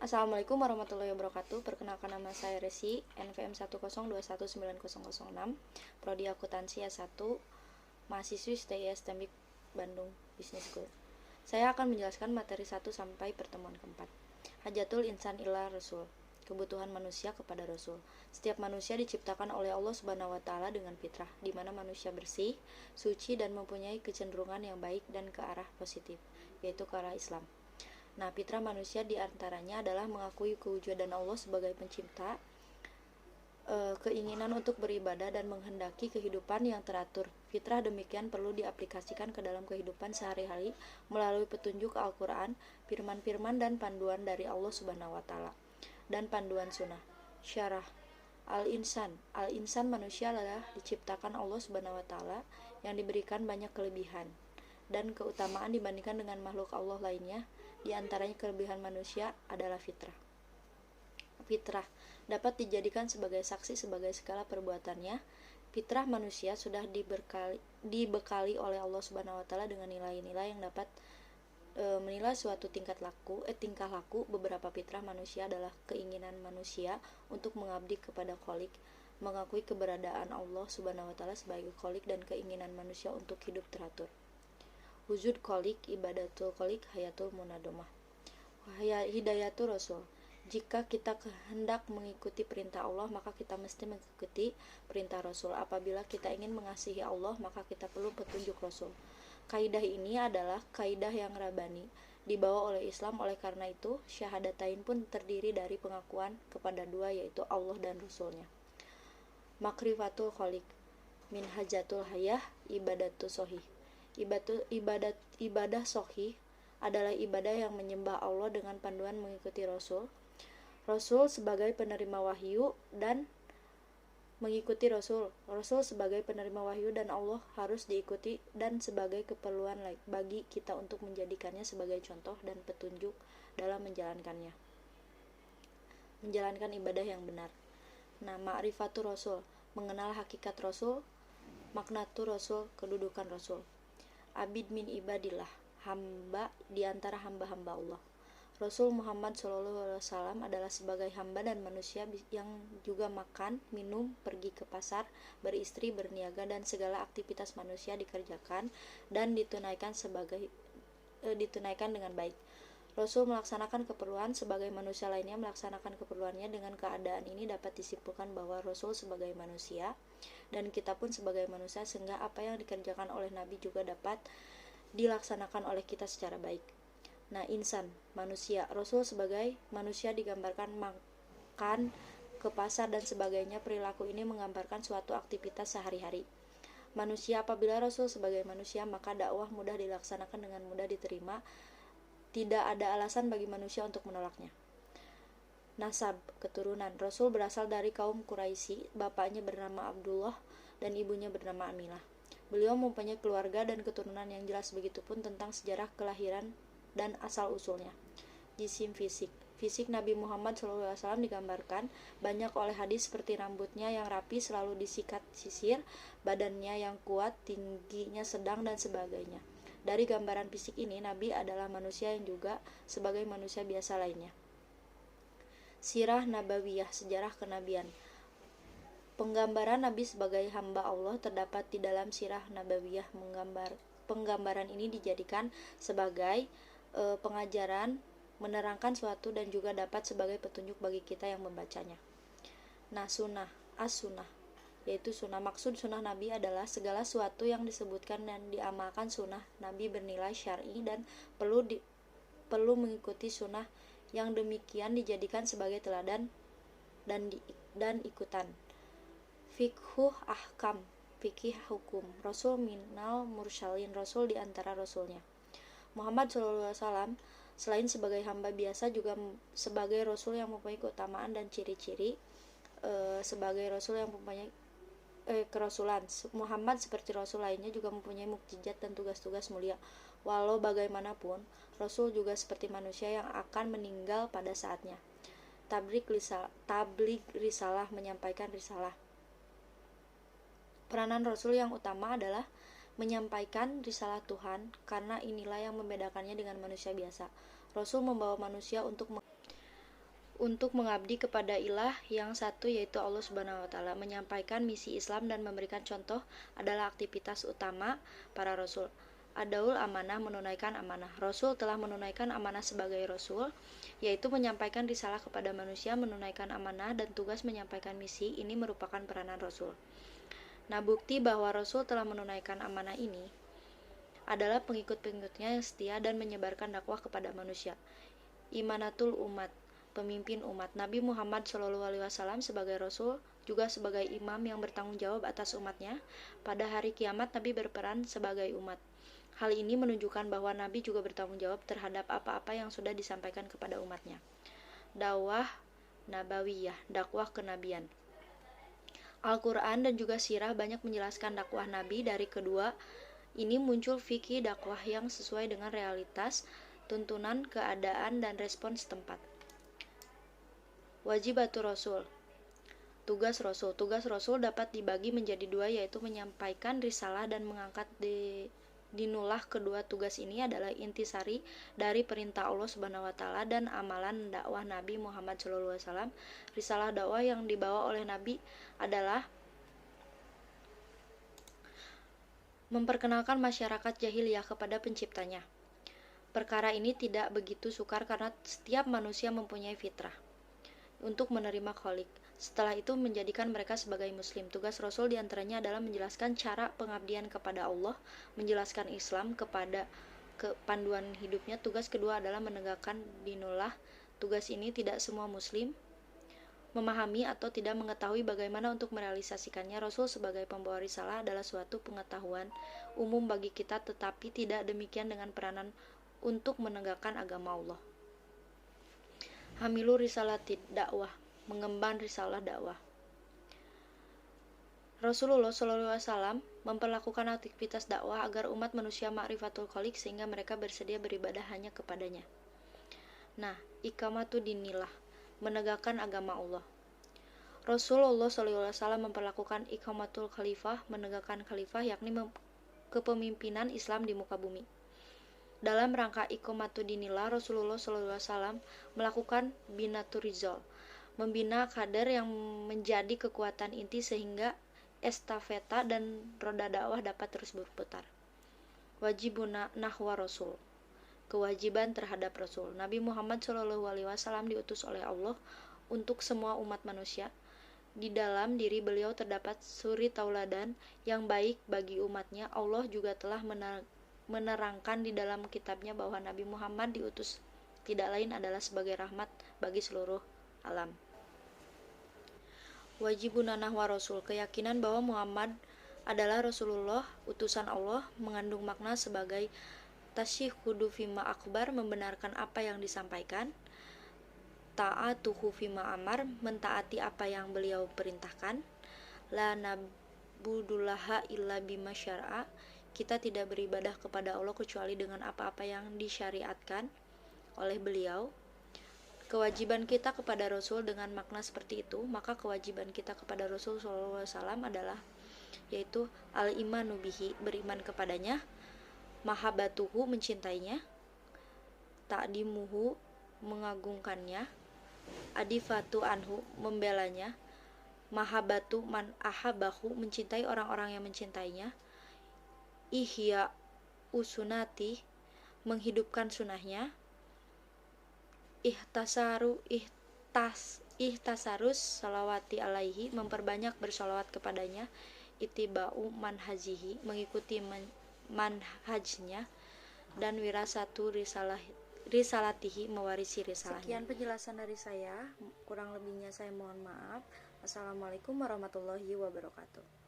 Assalamualaikum warahmatullahi wabarakatuh. Perkenalkan, nama saya Resi, NVM 102190006, Prodi Akuntansi S1, mahasiswi STIS Teknik Bandung Business School. Saya akan menjelaskan materi 1 sampai pertemuan keempat. Hajatul Insan ila Rasul, kebutuhan manusia kepada Rasul. Setiap manusia diciptakan oleh Allah Subhanahu wa Ta'ala dengan fitrah, di mana manusia bersih, suci, dan mempunyai kecenderungan yang baik dan ke arah positif, yaitu ke arah Islam. Nah, fitrah manusia diantaranya adalah mengakui kewujudan Allah sebagai pencipta, keinginan untuk beribadah, dan menghendaki kehidupan yang teratur. Fitrah demikian perlu diaplikasikan ke dalam kehidupan sehari-hari melalui petunjuk Al-Quran, firman-firman dan panduan dari Allah Subhanahu wa Ta'ala, dan panduan sunnah. Syarah Al-Insan. Al-Insan, manusia, adalah diciptakan Allah Subhanahu wa Ta'ala yang diberikan banyak kelebihan dan keutamaan dibandingkan dengan makhluk Allah lainnya. Di antaranya kelebihan manusia adalah fitrah. Fitrah dapat dijadikan sebagai saksi sebagai segala perbuatannya. Fitrah manusia sudah dibekali oleh Allah Subhanahu wa Ta'ala dengan nilai-nilai yang dapat menilai suatu tingkah laku. Beberapa fitrah manusia adalah keinginan manusia untuk mengabdi kepada Kholik, mengakui keberadaan Allah Subhanahu wa Ta'ala sebagai Kholik, dan keinginan manusia untuk hidup teratur. Wujud Kholik, ibadatul Kholik, hayatul munadomah. Hidayatul Rasul. Jika kita hendak mengikuti perintah Allah, maka kita mesti mengikuti perintah Rasul. Apabila kita ingin mengasihi Allah, maka kita perlu petunjuk Rasul. Kaidah ini adalah kaidah yang rabbani, dibawa oleh Islam. Oleh karena itu, syahadatain pun terdiri dari pengakuan kepada dua, yaitu Allah dan Rasulnya. Makrifatul Kholik, minhajatul hayah, ibadatul sohih. Ibadah sohih adalah ibadah yang menyembah Allah dengan panduan mengikuti Rasul sebagai penerima wahyu dan mengikuti Rasul sebagai penerima wahyu dan Allah harus diikuti, dan sebagai keperluan bagi kita untuk menjadikannya sebagai contoh dan petunjuk dalam menjalankan ibadah yang benar. Nah, ma'rifatul Rasul, mengenal hakikat Rasul. Maknatul Rasul, kedudukan Rasul. Abid min ibadillah, hamba di antara hamba-hamba Allah. Rasul Muhammad SAW adalah sebagai hamba dan manusia yang juga makan, minum, pergi ke pasar, beristri, berniaga, dan segala aktivitas manusia dikerjakan dan ditunaikan dengan baik. Rasul melaksanakan keperluan sebagai manusia lainnya melaksanakan keperluannya. Dengan keadaan ini dapat disimpulkan bahwa Rasul sebagai manusia dan kita pun sebagai manusia, sehingga apa yang dikerjakan oleh Nabi juga dapat dilaksanakan oleh kita secara baik. Nah, insan, manusia. Rasul sebagai manusia digambarkan makan, ke pasar, dan sebagainya. Perilaku ini menggambarkan suatu aktivitas sehari-hari manusia. Apabila Rasul sebagai manusia, maka dakwah mudah dilaksanakan dengan mudah diterima. Tidak ada alasan bagi manusia untuk menolaknya. Nasab, keturunan. Rasul berasal dari kaum Quraisy. Bapaknya bernama Abdullah dan ibunya bernama Aminah. Beliau mempunyai keluarga dan keturunan yang jelas. Begitupun tentang sejarah kelahiran dan asal-usulnya. Jisim fisik. Fisik Nabi Muhammad SAW digambarkan banyak oleh hadis seperti rambutnya yang rapi selalu disikat sisir, badannya yang kuat, tingginya sedang, dan sebagainya. Dari gambaran fisik ini, Nabi adalah manusia yang juga sebagai manusia biasa lainnya. Sirah Nabawiyah, sejarah kenabian. Penggambaran Nabi sebagai hamba Allah terdapat di dalam Sirah Nabawiyah. Penggambaran ini dijadikan sebagai pengajaran, menerangkan suatu, dan juga dapat sebagai petunjuk bagi kita yang membacanya. Nah, sunnah, as-sunnah, yaitu sunnah. Maksud sunnah Nabi adalah segala sesuatu yang disebutkan dan diamalkan sunnah Nabi bernilai syar'i dan perlu mengikuti sunnah. Yang demikian dijadikan sebagai teladan dan ikutan. Fikhuh ahkam, fikih hukum. Rasul minal mursalin, Rasul di antara Rasulnya. Muhammad SAW selain sebagai hamba biasa juga sebagai Rasul yang mempunyai keutamaan dan ciri-ciri sebagai Rasul yang mempunyai kerasulan. Muhammad seperti Rasul lainnya juga mempunyai mukjizat dan tugas-tugas mulia. Walau bagaimanapun, Rasul juga seperti manusia yang akan meninggal pada saatnya. Tabligh risalah, menyampaikan risalah. Peranan Rasul yang utama adalah menyampaikan risalah Tuhan, karena inilah yang membedakannya dengan manusia biasa. Rasul membawa manusia untuk untuk mengabdi kepada ilah yang satu yaitu Allah Subhanahu wa taala. Menyampaikan misi Islam dan memberikan contoh adalah aktivitas utama para rasul. Adaul amanah, menunaikan amanah. Rasul telah menunaikan amanah sebagai rasul, yaitu menyampaikan risalah kepada manusia, menunaikan amanah dan tugas menyampaikan misi. Ini merupakan peranan rasul. Nah, bukti bahwa rasul telah menunaikan amanah ini adalah pengikut-pengikutnya yang setia dan menyebarkan dakwah kepada manusia. Imanatul umat, pemimpin umat. Nabi Muhammad SAW sebagai rasul juga sebagai imam yang bertanggung jawab atas umatnya. Pada hari kiamat Nabi berperan sebagai umat. Hal ini menunjukkan bahwa Nabi juga bertanggung jawab terhadap apa-apa yang sudah disampaikan kepada umatnya. Dakwah Nabawiyah, dakwah kenabian. Al-Quran dan juga sirah banyak menjelaskan dakwah Nabi. Dari kedua ini muncul fikih dakwah yang sesuai dengan realitas, tuntunan, keadaan, dan respon setempat. Wajibatul Rasul. Tugas Rasul. Tugas Rasul dapat dibagi menjadi dua, yaitu menyampaikan risalah dan mengangkat dinulah. Kedua tugas ini adalah intisari dari perintah Allah Subhanahu wa taala dan amalan dakwah Nabi Muhammad SAW. Risalah dakwah yang dibawa oleh Nabi adalah memperkenalkan masyarakat jahiliyah kepada penciptanya. Perkara ini tidak begitu sukar karena setiap manusia mempunyai fitrah untuk menerima Khalik. Setelah itu menjadikan mereka sebagai muslim. Tugas Rasul diantaranya adalah menjelaskan cara pengabdian kepada Allah, menjelaskan Islam kepada panduan hidupnya. Tugas kedua adalah menegakkan dinullah. Tugas ini tidak semua muslim memahami atau tidak mengetahui bagaimana untuk merealisasikannya. Rasul sebagai pembawa risalah adalah suatu pengetahuan umum bagi kita, tetapi tidak demikian dengan peranan untuk menegakkan agama Allah. Hamilu risalatid dakwah, mengemban risalah dakwah. Rasulullah SAW memperlakukan aktivitas dakwah agar umat manusia ma'rifatul khaliq sehingga mereka bersedia beribadah hanya kepadanya. Nah, iqamatu dinillah, menegakkan agama Allah. Rasulullah SAW memperlakukan iqamatul khalifah, menegakkan khalifah, yakni kepemimpinan Islam di muka bumi. Dalam rangka iqamatu dinillah, Rasulullah SAW melakukan binaturizal, membina kader yang menjadi kekuatan inti sehingga estafeta dan roda dakwah dapat terus berputar. Wajibuna nahwa Rasul, kewajiban terhadap Rasul. Nabi Muhammad SAW diutus oleh Allah untuk semua umat manusia. Di dalam diri beliau terdapat suri tauladan yang baik bagi umatnya. Allah juga telah menerangkan di dalam kitabnya bahwa Nabi Muhammad diutus tidak lain adalah sebagai rahmat bagi seluruh alam. Wajibun nahwa Rasul, keyakinan bahwa Muhammad adalah Rasulullah, utusan Allah, mengandung makna sebagai tasyhudu fima akbar, membenarkan apa yang disampaikan, ta'atuhu fima amar, mentaati apa yang beliau perintahkan, la nabudullaha illa bima syar'a, kita tidak beribadah kepada Allah kecuali dengan apa-apa yang disyariatkan oleh beliau. Kewajiban kita kepada Rasul dengan makna seperti itu, maka kewajiban kita kepada Rasul SAW adalah yaitu al-imanu bihi, beriman kepadanya, mahabbatuhu, mencintainya, ta'dimuhu, mengagungkannya, adifatu anhu, membelanya, mahabbatu man ahabahu, mencintai orang-orang yang mencintainya, ihya usunati, menghidupkan sunahnya, ihtasarus salawati alaihi, memperbanyak bersalawat kepadanya, itibau manhajihi, mengikuti manhajnya, dan wirasatu risalatihi, mewarisi risalahnya. Sekian penjelasan dari saya, kurang lebihnya saya mohon maaf. Assalamualaikum warahmatullahi wabarakatuh.